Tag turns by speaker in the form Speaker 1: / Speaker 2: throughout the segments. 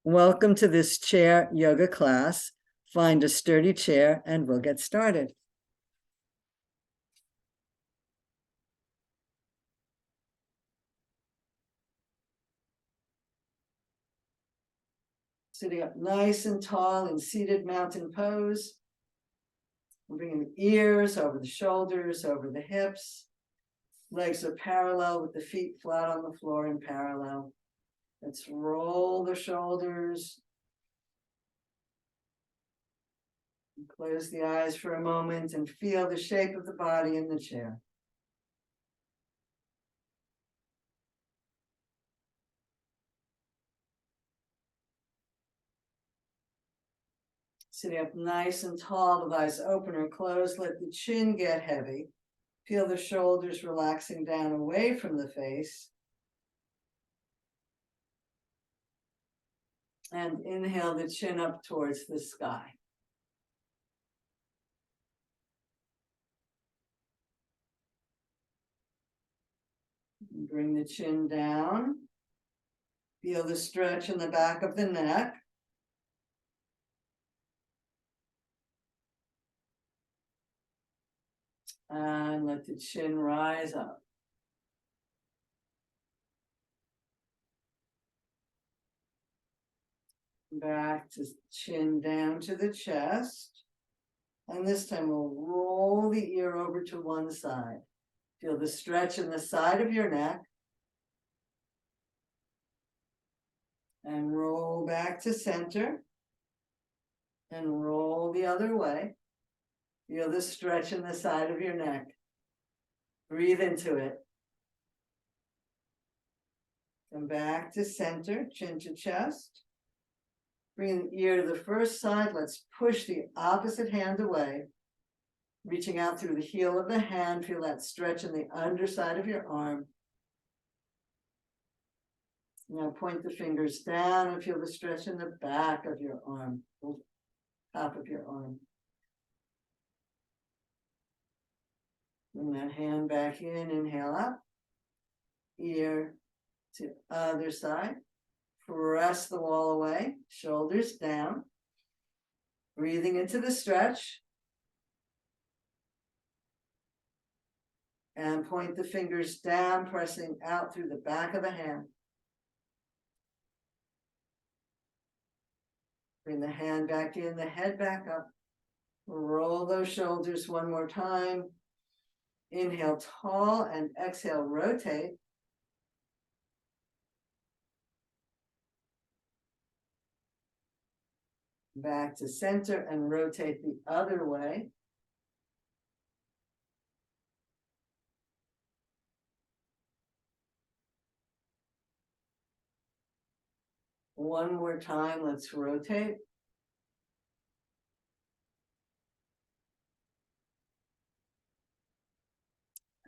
Speaker 1: Welcome to this chair yoga class. Find a sturdy chair and we'll get started. Sitting up nice and tall in seated mountain pose. We're bringing the ears over the shoulders, over the hips. Legs are parallel with the feet flat on the floor in parallel. Let's roll the shoulders. Close the eyes for a moment and feel the shape of the body in the chair. Sitting up nice and tall with eyes open or closed, let the chin get heavy. Feel the shoulders relaxing down away from the face. And inhale the chin up towards the sky. Bring the chin down. Feel the stretch in the back of the neck. And let the chin rise up. Back to chin down to the chest. And this time we'll roll the ear over to one side. Feel the stretch in the side of your neck. And roll back to center. And roll the other way. Feel the stretch in the side of your neck. Breathe into it. Come back to center, chin to chest. Bring the ear to the first side. Let's push the opposite hand away. Reaching out through the heel of the hand. Feel that stretch in the underside of your arm. Now point the fingers down and feel the stretch in the back of your arm, top of your arm. Bring that hand back in, inhale up. Ear to other side. Press the wall away, shoulders down. Breathing into the stretch. And point the fingers down, pressing out through the back of the hand. Bring the hand back in, the head back up. Roll those shoulders one more time. Inhale tall and exhale rotate. Back to center and rotate the other way. One more time, let's rotate.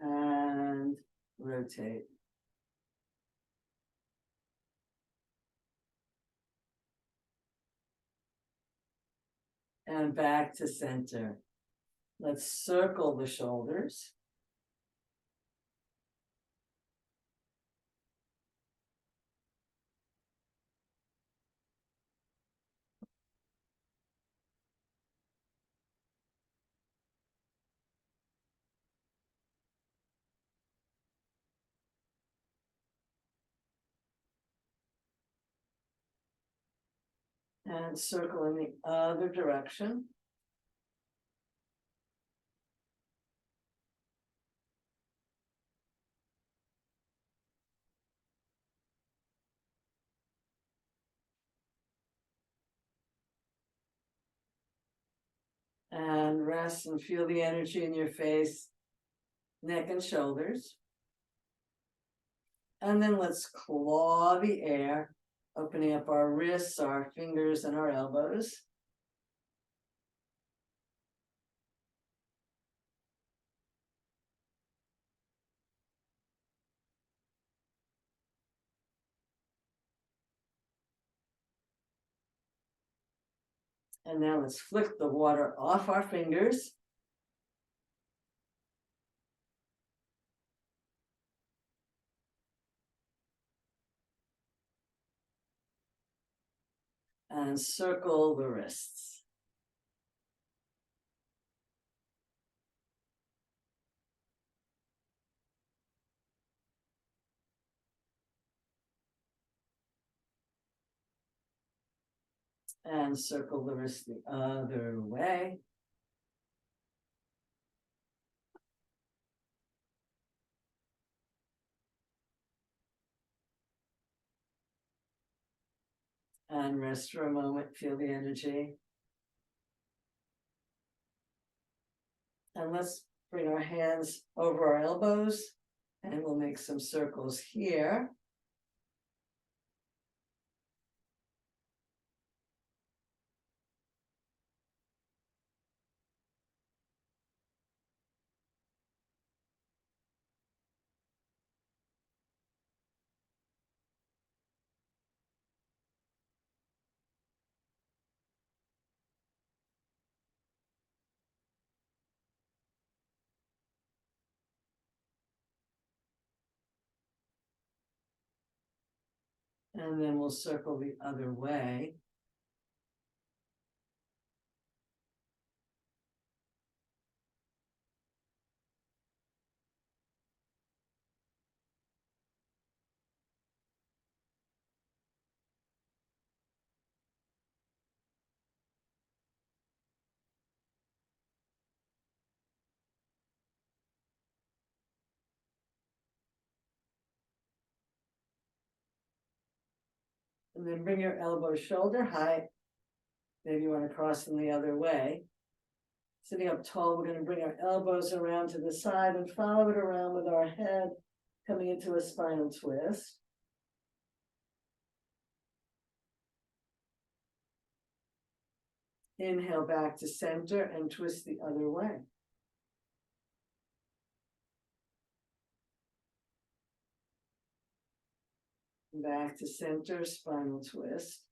Speaker 1: And rotate. And back to center. Let's circle the shoulders. And circle in the other direction. And rest and feel the energy in your face, neck and shoulders. And then let's claw the air, opening up our wrists, our fingers, and our elbows. And now let's flick the water off our fingers. And circle the wrists. And circle the wrist the other way. And rest for a moment, feel the energy. And let's bring our hands over our elbows and we'll make some circles here. And then we'll circle the other way. And then bring your elbows shoulder height. Maybe you want to cross them the other way. Sitting up tall, we're going to bring our elbows around to the side and follow it around with our head, coming into a spinal twist. Inhale back to center and twist the other way. Back to center, spinal twist.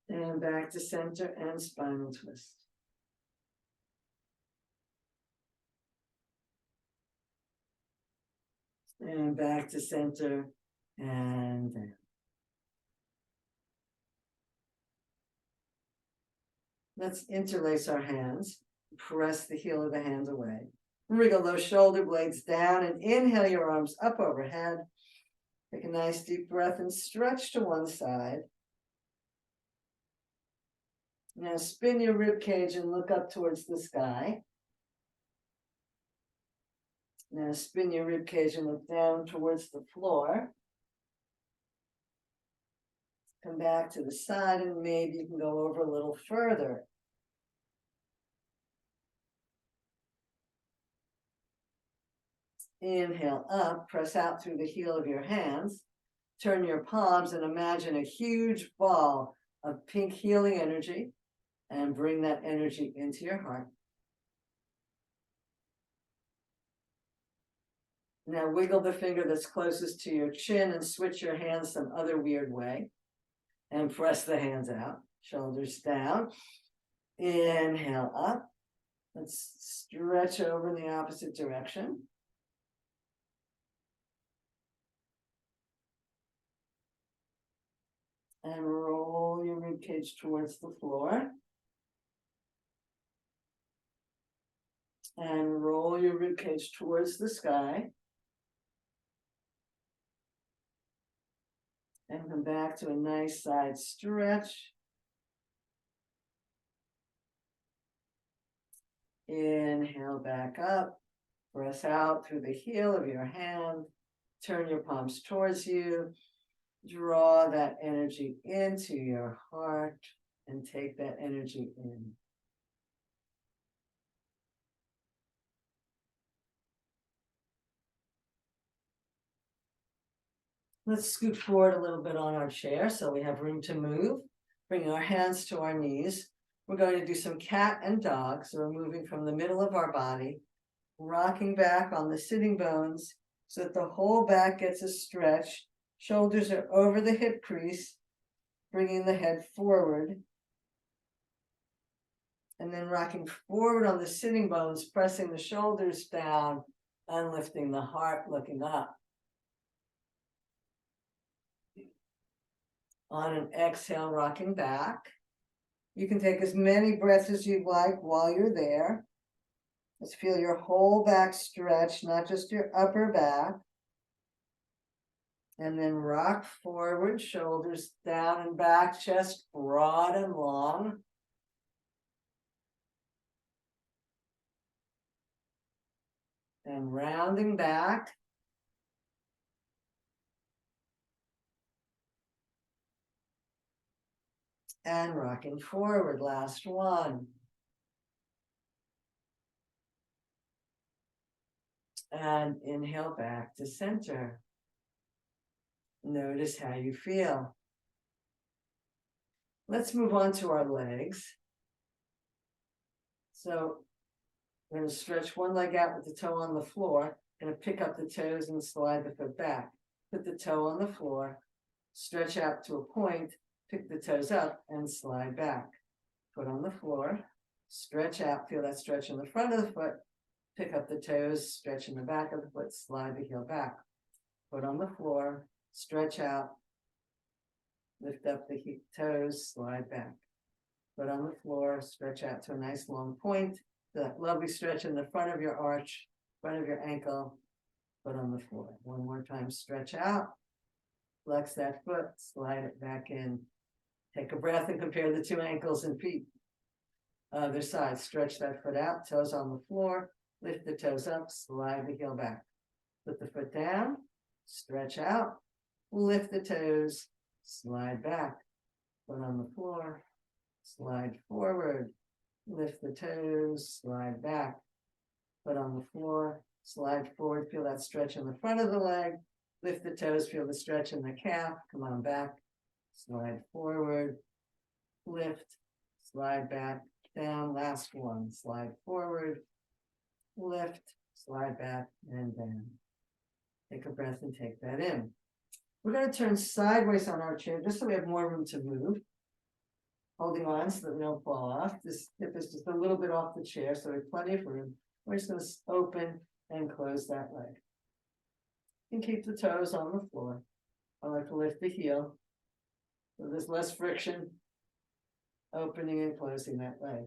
Speaker 1: And back to center and spinal twist. And back to center and down. Let's interlace our hands. Press the heel of the hand away. Wriggle those shoulder blades down and inhale your arms up overhead. Take a nice deep breath and stretch to one side. Now spin your rib cage and look up towards the sky. Now spin your rib cage and look down towards the floor. Come back to the side and maybe you can go over a little further. Inhale up, press out through the heel of your hands. Turn your palms and imagine a huge ball of pink healing energy and bring that energy into your heart. Now wiggle the finger that's closest to your chin and switch your hands some other weird way. And press the hands out, shoulders down. Inhale up. Let's stretch over in the opposite direction. And roll your ribcage towards the floor. And roll your ribcage towards the sky. And come back to a nice side stretch. Inhale back up. Press out through the heel of your hand. Turn your palms towards you. Draw that energy into your heart and take that energy in. Let's scoot forward a little bit on our chair so we have room to move. Bring our hands to our knees. We're going to do some cat and dog. So we're moving from the middle of our body, rocking back on the sitting bones so that the whole back gets a stretch. Shoulders are over the hip crease, bringing the head forward. And then rocking forward on the sitting bones, pressing the shoulders down and lifting the heart, looking up. On an exhale, rocking back. You can take as many breaths as you'd like while you're there. Just feel your whole back stretch, not just your upper back. And then rock forward, shoulders down and back, chest broad and long. And rounding back. And rocking forward, last one. And inhale back to center. Notice how you feel. Let's move on to our legs. So we're going to stretch one leg out with the toe on the floor. Going to pick up the toes and slide the foot back. Put the toe on the floor, stretch out to a point, pick the toes up and slide back. Foot on the floor, stretch out, feel that stretch in the front of the foot, pick up the toes, stretch in the back of the foot, slide the heel back. Foot on the floor, stretch out, lift up the toes, slide back. Foot on the floor, stretch out to a nice long point, that lovely stretch in the front of your arch, front of your ankle, foot on the floor. One more time, stretch out, flex that foot, slide it back in. Take a breath and compare the two ankles and feet. Other side, stretch that foot out, toes on the floor, lift the toes up, slide the heel back. Put the foot down, stretch out, lift the toes, slide back. Foot on the floor, slide forward, lift the toes, slide back. Foot on the floor, slide forward, feel that stretch in the front of the leg, lift the toes, feel the stretch in the calf, come on back, slide forward, lift, slide back, down, last one, slide forward, lift, slide back, and down. Take a breath and take that in. We're going to turn sideways on our chair just so we have more room to move. Holding on so that we don't fall off. This hip is just a little bit off the chair, so we have plenty of room. We're just going to open and close that leg. You can keep the toes on the floor. I like to lift the heel, so there's less friction, opening and closing that leg.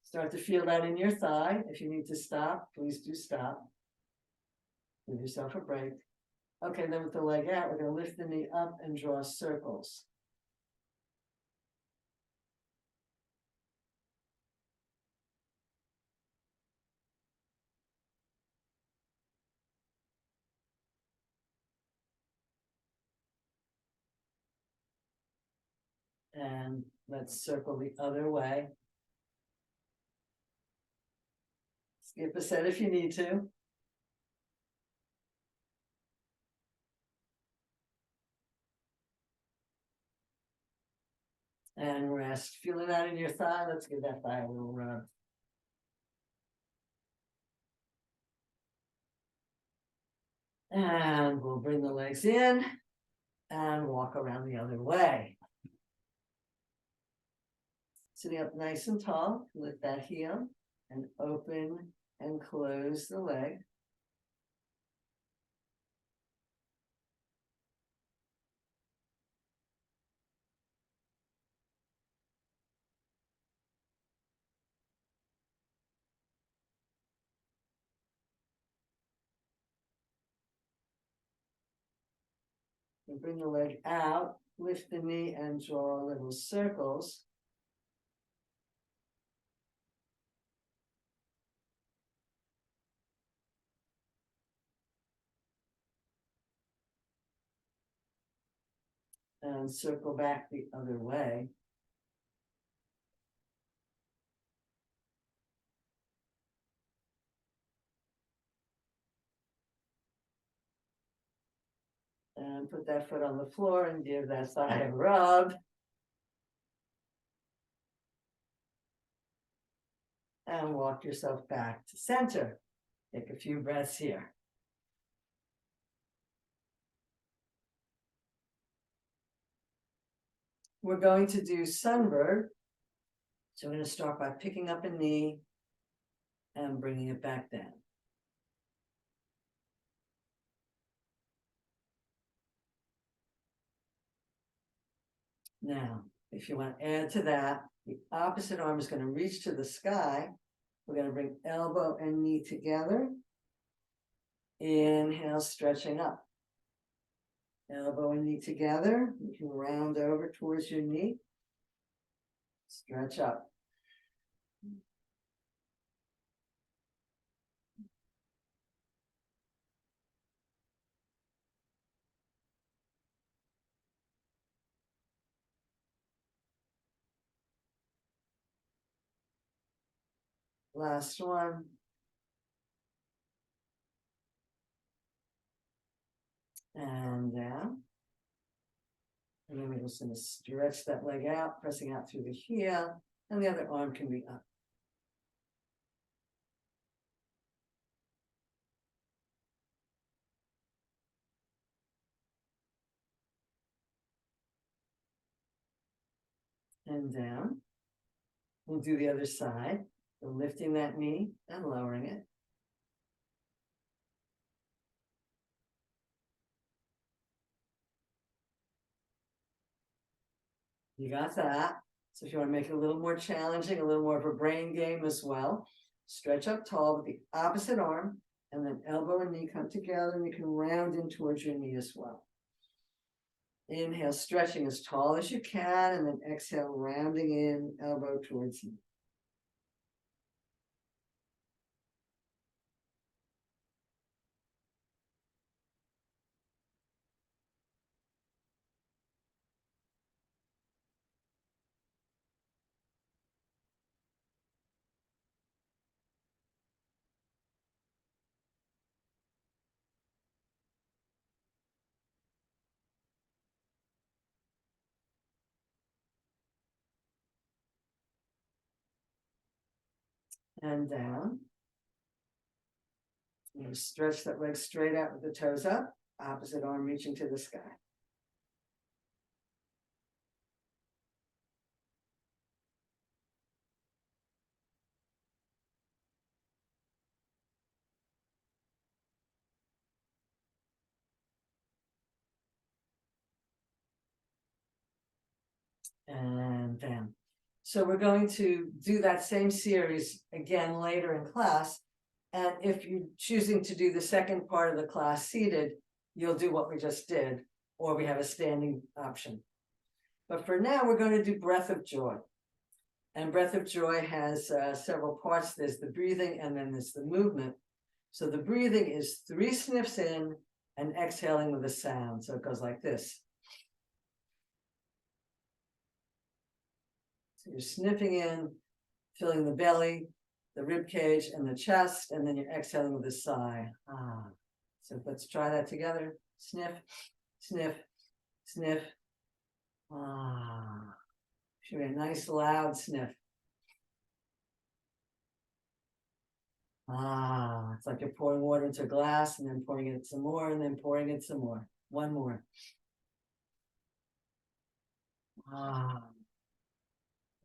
Speaker 1: Start to feel that in your thigh. If you need to stop, please do stop. Give yourself a break. Okay, then with the leg out, we're going to lift the knee up and draw circles. And let's circle the other way. Skip a set if you need to. And rest. Feel it out in your thigh. Let's give that thigh a little rub. And we'll bring the legs in and walk around the other way. Sitting up nice and tall, lift that heel and open and close the leg. And bring the leg out, lift the knee and draw little circles. And circle back the other way. And put that foot on the floor and give that thigh a rub. And walk yourself back to center. Take a few breaths here. We're going to do Sunbird. So we're going to start by picking up a knee and bringing it back down. Now, if you want to add to that, the opposite arm is going to reach to the sky. We're going to bring elbow and knee together. Inhale, stretching up. Elbow and knee together. You can round over towards your knee. Stretch up. Last one. And down. And then we're just going to stretch that leg out, pressing out through the heel, and the other arm can be up. And down. We'll do the other side. So lifting that knee and lowering it. You got that. So if you want to make it a little more challenging, a little more of a brain game as well, stretch up tall with the opposite arm, and then elbow and knee come together, and you can round in towards your knee as well. Inhale, stretching as tall as you can, and then exhale, rounding in, elbow towards knee. And down. You stretch that leg straight out with the toes up, opposite arm reaching to the sky. And down. So we're going to do that same series again later in class. And if you're choosing to do the second part of the class seated, you'll do what we just did, or we have a standing option. But for now, we're going to do breath of joy. And breath of joy has several parts. There's the breathing, and then there's the movement. So the breathing is 3 sniffs in and exhaling with a sound. So it goes like this. So you're sniffing in, filling the belly, the rib cage, and the chest, and then you're exhaling with a sigh. Ah. So let's try that together. Sniff, sniff, sniff. Ah. Should be a nice loud sniff. Ah, it's like you're pouring water into a glass and then pouring it some more and then pouring it some more. One more. Ah.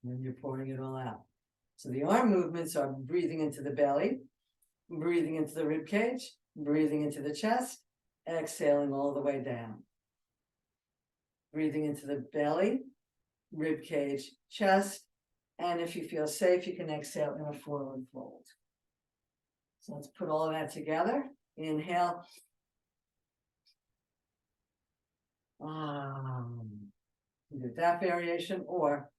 Speaker 1: And then you're pouring it all out. So the arm movements are breathing into the belly, breathing into the rib cage, breathing into the chest, exhaling all the way down. Breathing into the belly, rib cage, chest, and if you feel safe, you can exhale in a forward fold. So let's put all of that together. Inhale. Do that variation, or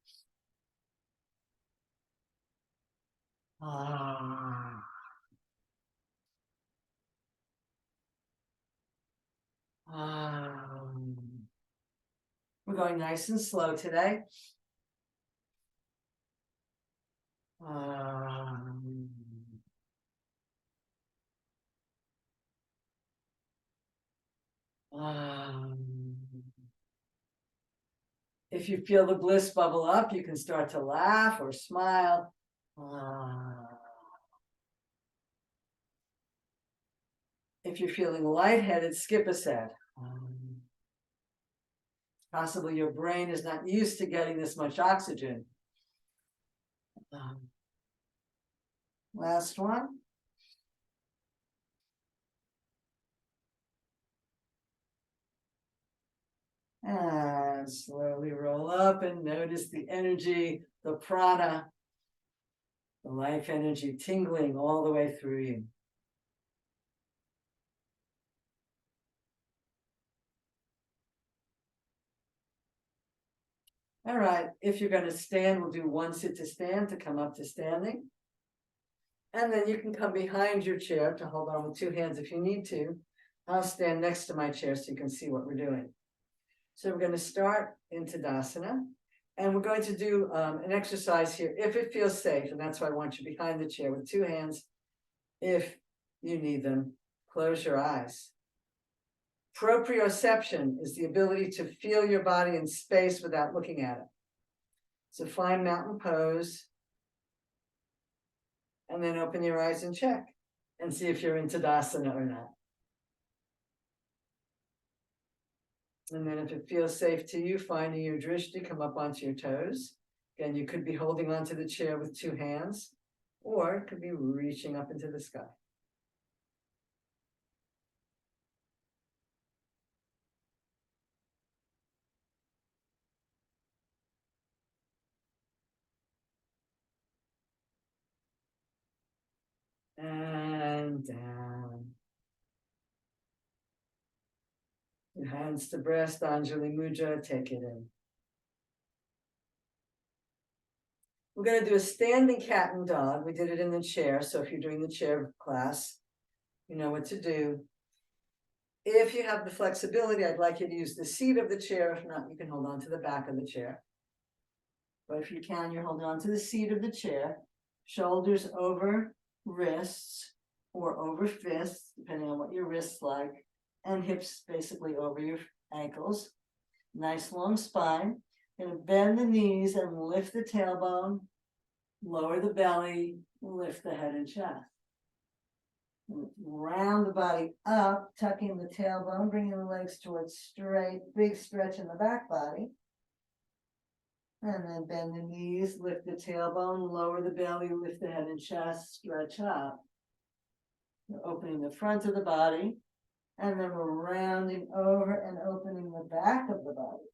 Speaker 1: we're going nice and slow today. If you feel the bliss bubble up, you can start to laugh or smile. If you're feeling lightheaded, skip a set. Possibly your brain is not used to getting this much oxygen. Last one. And slowly roll up and notice the energy, the prana, the life energy tingling all the way through you. All right, if you're going to stand, we'll do one sit to stand to come up to standing. And then you can come behind your chair to hold on with two hands if you need to. I'll stand next to my chair so you can see what we're doing. So we're going to start in Tadasana. And we're going to do an exercise here if it feels safe. And that's why I want you behind the chair with two hands. If you need them, close your eyes. Proprioception is the ability to feel your body in space without looking at it. So find mountain pose. And then open your eyes and check. And see if you're in Tadasana or not. And then if it feels safe to you, finding your drishti, come up onto your toes. Again, you could be holding onto the chair with two hands, or it could be reaching up into the sky. And down. Your hands to breast, Anjali Mudra, take it in. We're going to do a standing cat and dog. We did it in the chair, so if you're doing the chair class, you know what to do. If you have the flexibility, I'd like you to use the seat of the chair. If not, you can hold on to the back of the chair. But if you can, you're holding on to the seat of the chair, shoulders over wrists or over fists, depending on what your wrists like, and hips basically over your ankles. Nice long spine. You're going to bend the knees and lift the tailbone, lower the belly, lift the head and chest. And round the body up, tucking the tailbone, bringing the legs towards straight, big stretch in the back body. And then bend the knees, lift the tailbone, lower the belly, lift the head and chest, stretch up. We're opening the front of the body, and then we're rounding over and opening the back of the body.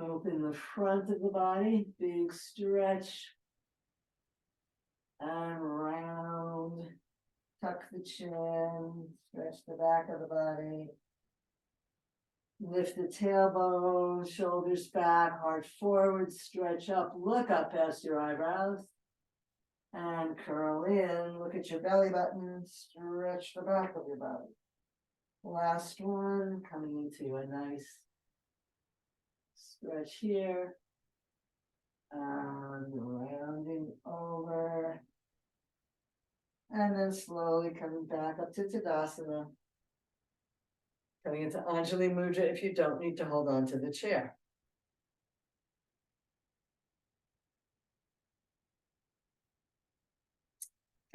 Speaker 1: Open the front of the body, big stretch, and round. Tuck the chin, stretch the back of the body. Lift the tailbone, shoulders back, heart forward, stretch up, look up past your eyebrows. And curl in, look at your belly button, stretch the back of your body. Last one, coming into a nice stretch here. And rounding over. And then slowly coming back up to Tadasana. Coming into Anjali Mudra if you don't need to hold on to the chair.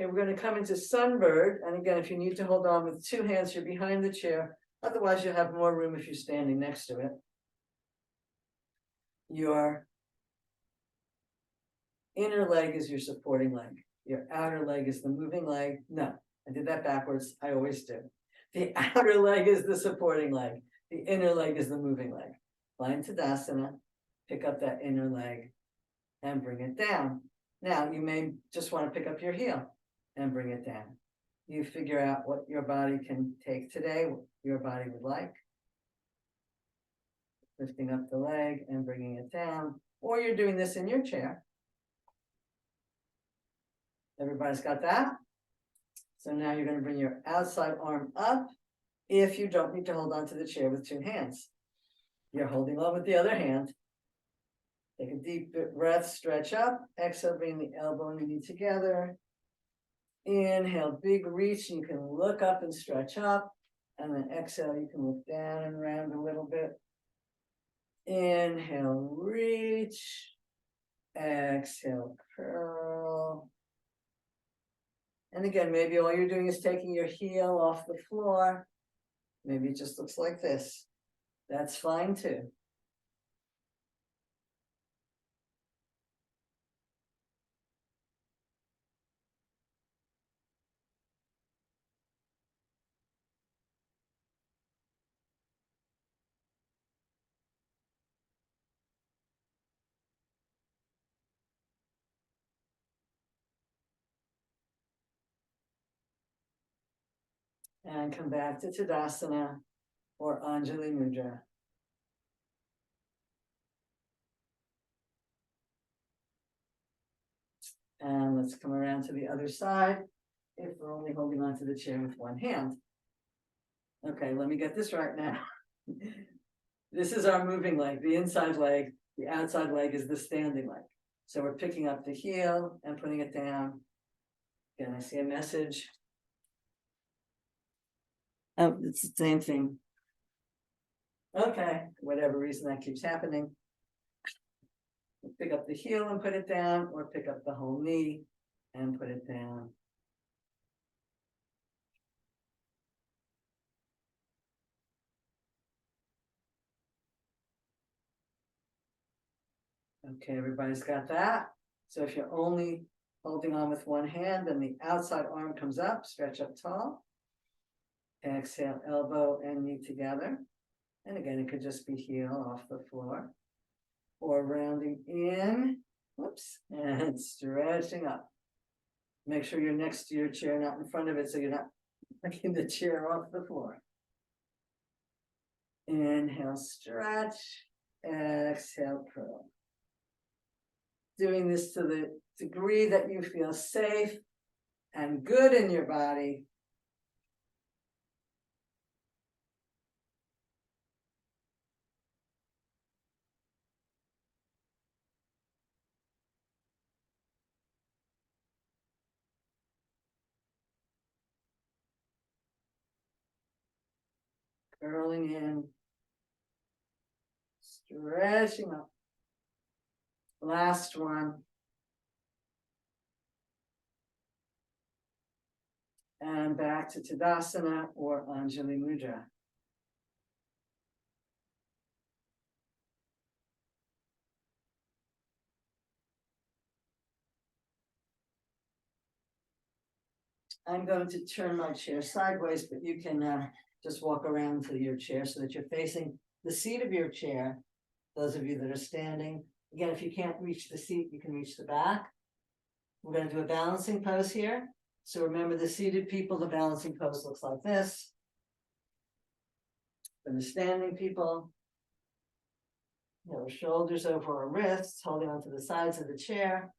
Speaker 1: Okay, we're going to come into Sunbird. And again, if you need to hold on with two hands, you're behind the chair. Otherwise, you'll have more room if you're standing next to it. Your inner leg is your supporting leg. Your outer leg is the moving leg. No, I did that backwards. I always do. The outer leg is the supporting leg. The inner leg is the moving leg. Line Tadasana, pick up that inner leg and bring it down. Now, you may just want to pick up your heel and bring it down. You figure out what your body can take today, what your body would like. Lifting up the leg and bringing it down. Or you're doing this in your chair. Everybody's got that? So now you're going to bring your outside arm up if you don't need to hold on to the chair with two hands. You're holding on with the other hand. Take a deep breath, stretch up. Exhale, bring the elbow and knee together. Inhale, big reach. You can look up and stretch up. And then exhale, you can look down and round a little bit. Inhale, reach. Exhale, curl. And again, maybe all you're doing is taking your heel off the floor. Maybe it just looks like this. That's fine too. And come back to Tadasana or Anjali Mudra. And let's come around to the other side if we're only holding on to the chair with one hand. Okay, let me get this right now. This is our moving leg, the inside leg. The outside leg is the standing leg. So we're picking up the heel and putting it down. Again, I see a message. Oh, it's the same thing. Okay, whatever reason that keeps happening. Pick up the heel and put it down, or pick up the whole knee and put it down. Okay, everybody's got that. So if you're only holding on with one hand, then the outside arm comes up, stretch up tall. Exhale, elbow and knee together. And again, it could just be heel off the floor. Or rounding in, whoops, and stretching up. Make sure you're next to your chair, not in front of it, so you're not knocking the chair off the floor. Inhale, stretch. Exhale, curl. Doing this to the degree that you feel safe and good in your body. Curling in, stretching up. Last one. And back to Tadasana or Anjali Mudra. I'm going to turn my chair sideways, but you can just walk around to your chair so that you're facing the seat of your chair. Those of you that are standing, again, if you can't reach the seat, you can reach the back. We're going to do a balancing pose here. So remember, the seated people, the balancing pose looks like this. For the standing people, shoulders over our wrists, holding onto the sides of the chair,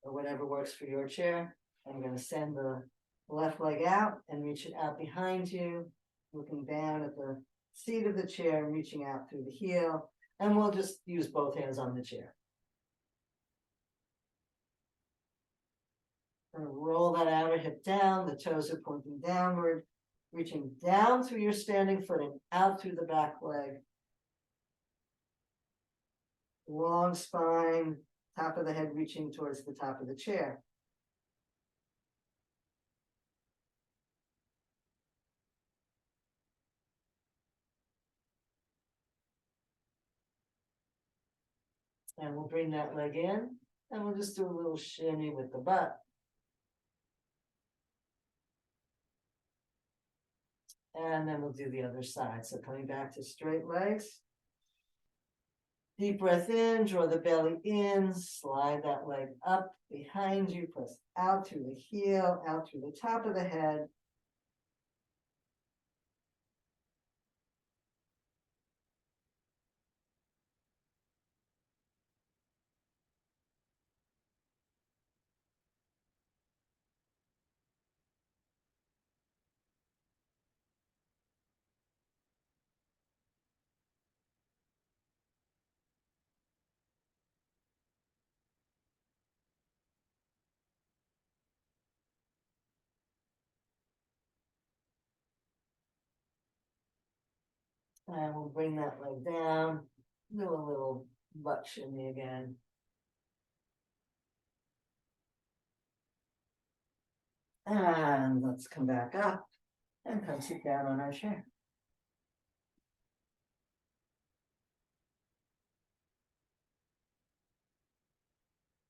Speaker 1: or whatever works for your chair. I'm going to send the left leg out and reach it out behind you, looking down at the seat of the chair, reaching out through the heel, and we'll just use both hands on the chair. And roll that outer hip down, the toes are pointing downward, reaching down through your standing foot and out through the back leg. Long spine, top of the head reaching towards the top of the chair. And we'll bring that leg in, and we'll just do a little shimmy with the butt. And then we'll do the other side. So coming back to straight legs. Deep breath in, draw the belly in, slide that leg up behind you, press out through the heel, out through the top of the head. And we'll bring that leg down, do a little butt shimmy again. And let's come back up and come sit down on our chair.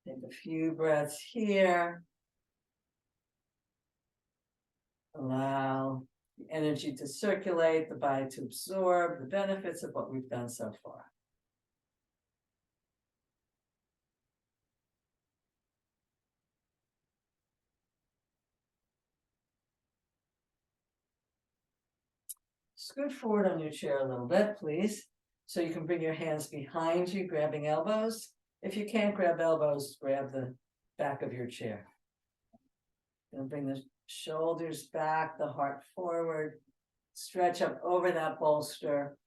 Speaker 1: Take a few breaths here. Allow the energy to circulate, the body to absorb the benefits of what we've done so far. scoot forward on your chair a little bit, please. So you can bring your hands behind you, grabbing elbows. If you can't grab elbows, grab the back of your chair. And bring the shoulders back, the heart forward. Stretch up over that bolster,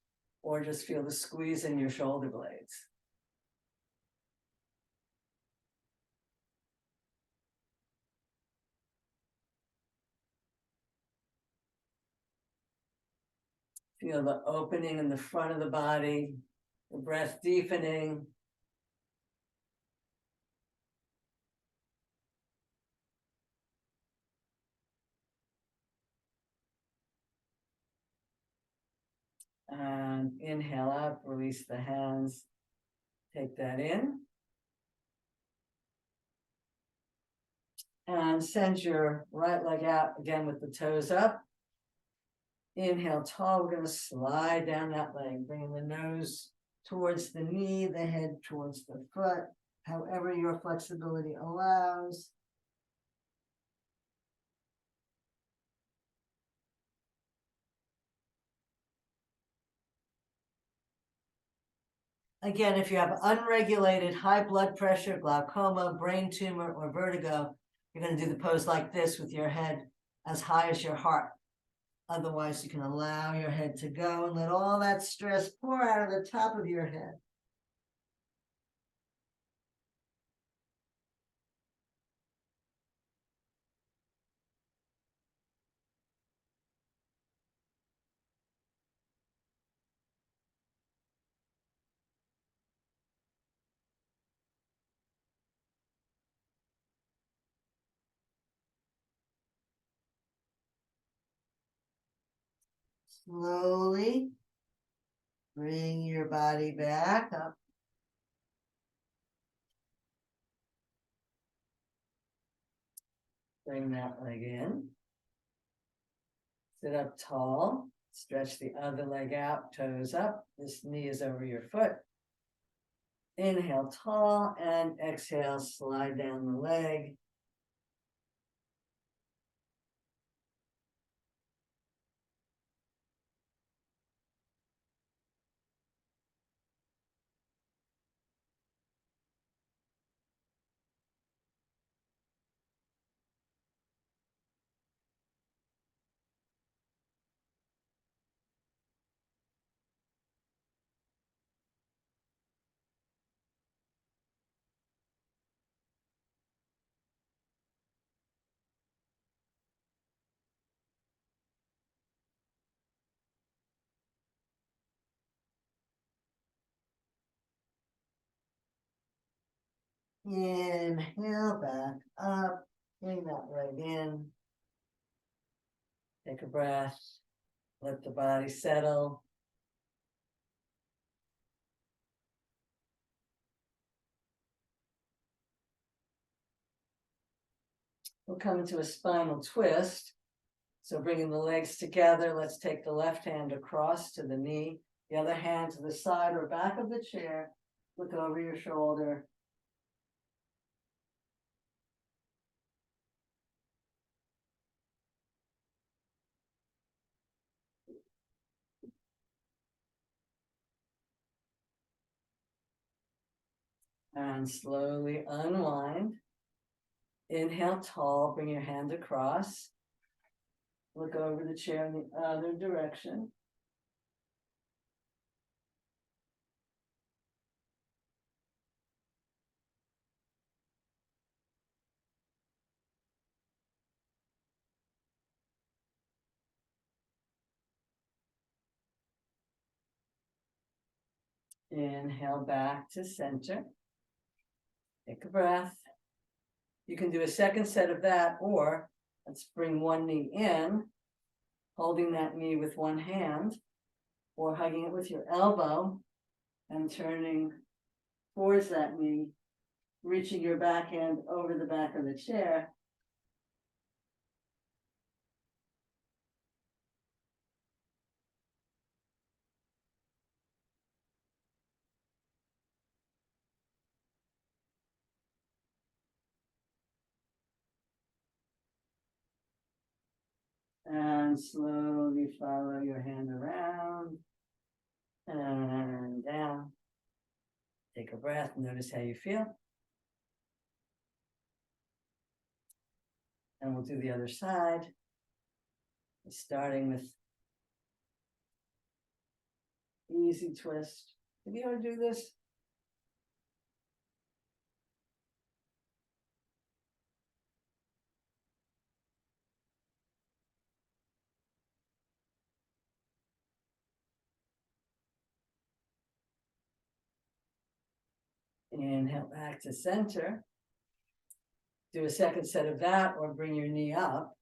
Speaker 1: or just feel the squeeze in your shoulder blades. Feel the opening in the front of the body, the breath deepening. And inhale up, release the hands. Take that in. And send your right leg out again with the toes up. Inhale tall, we're going to slide down that leg, bringing the nose towards the knee, the head towards the foot, however your flexibility allows. Again, if you have unregulated high blood pressure, glaucoma, brain tumor, or vertigo, you're going to do the pose like this with your head as high as your heart. Otherwise, you can allow your head to go and let all that stress pour out of the top of your head. Slowly bring your body back up. Bring that leg in. Sit up tall. Stretch the other leg out, toes up. This knee is over your foot. Inhale tall and exhale, slide down the leg. Inhale back up, bring that leg in. Take a breath, let the body settle. We'll come into a spinal twist. So bringing the legs together, let's take the left hand across to the knee, the other hand to the side or back of the chair. Look over your shoulder. And slowly unwind. Inhale tall, bring your hand across. Look over the chair in the other direction. Inhale back to center. Take a breath. You can do a second set of that, or let's bring one knee in, holding that knee with one hand, or hugging it with your elbow and turning towards that knee, reaching your back hand over the back of the chair. And And slowly follow your hand around and down. Take a breath, notice how you feel. And we'll do the other side, starting with easy twist. Have you ever do this? Inhale back to center. Do a second set of that, or bring your knee up,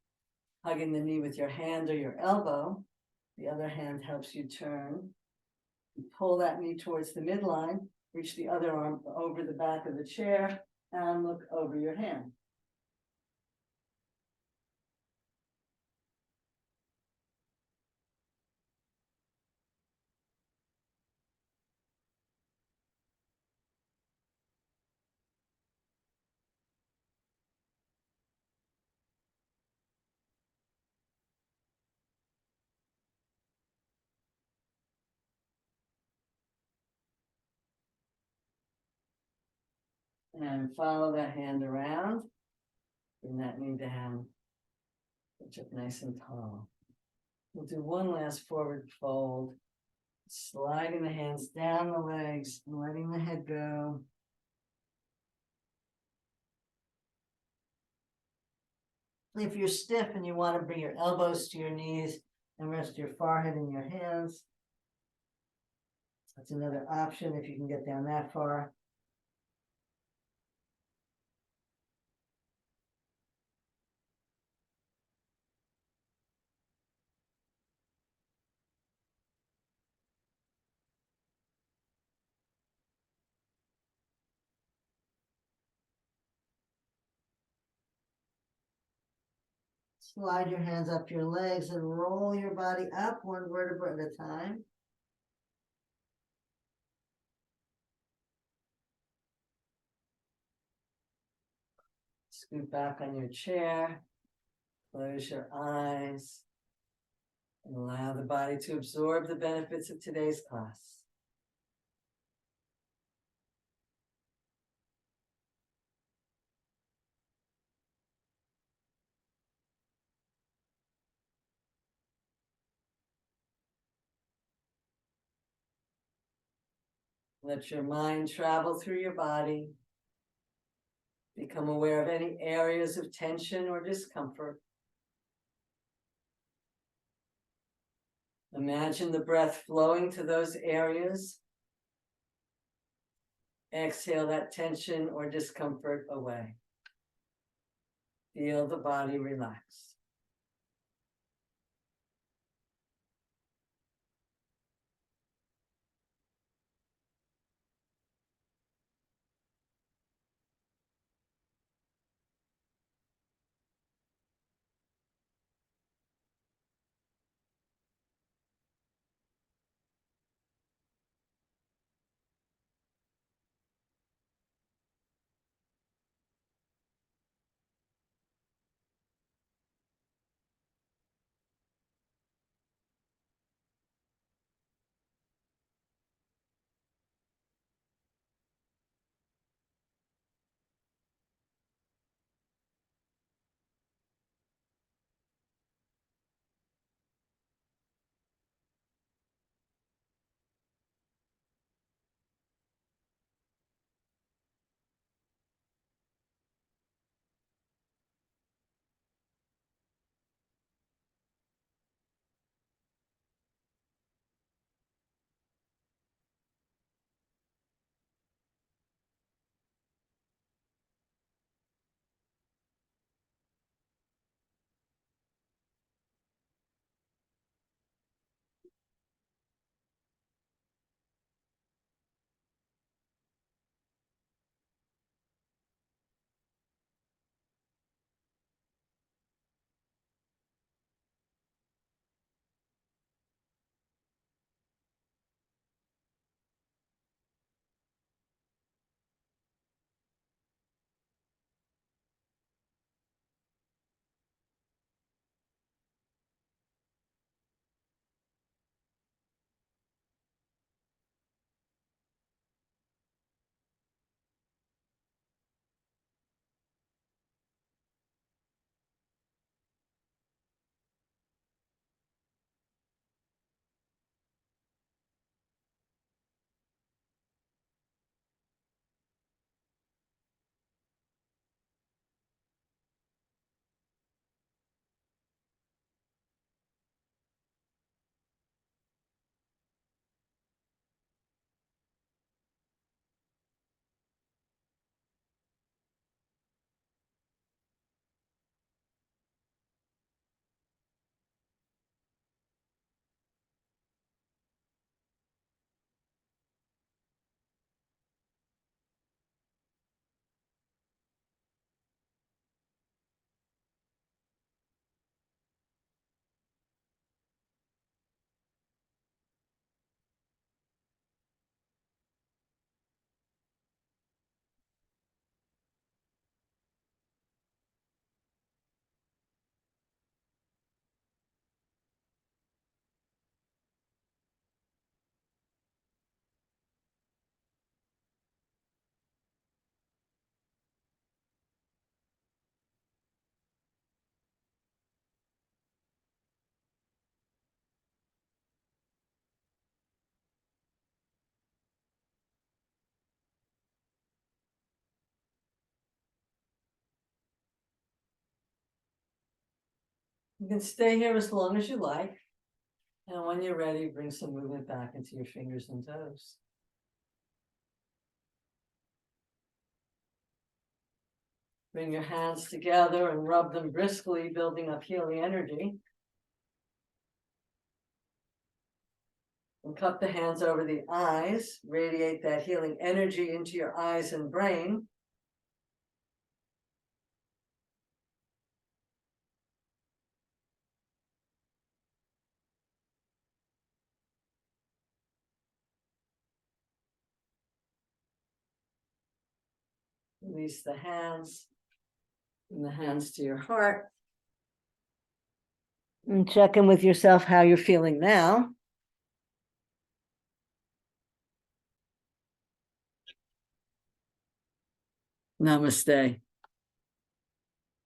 Speaker 1: hugging the knee with your hand or your elbow. The other hand helps you turn. Pull that knee towards the midline, reach the other arm over the back of the chair, and look over your hand. And follow that hand around. Bring that knee down. Reach up nice and tall. We'll do one last forward fold. Sliding the hands down the legs, and letting the head go. If you're stiff and you want to bring your elbows to your knees and rest your forehead in your hands, that's another option if you can get down that far. Slide your hands up your legs and roll your body up one vertebra at a time. Scoot back on your chair. Close your eyes. And allow the body to absorb the benefits of today's class. Let your mind travel through your body. Become aware of any areas of tension or discomfort. Imagine the breath flowing to those areas. Exhale that tension or discomfort away. Feel the body relax. You can stay here as long as you like. And when you're ready, bring some movement back into your fingers and toes. Bring your hands together and rub them briskly, building up healing energy. And cup the hands over the eyes, radiate that healing energy into your eyes and brain. Release the hands and the hands to your heart. And check in with yourself how you're feeling now. Namaste.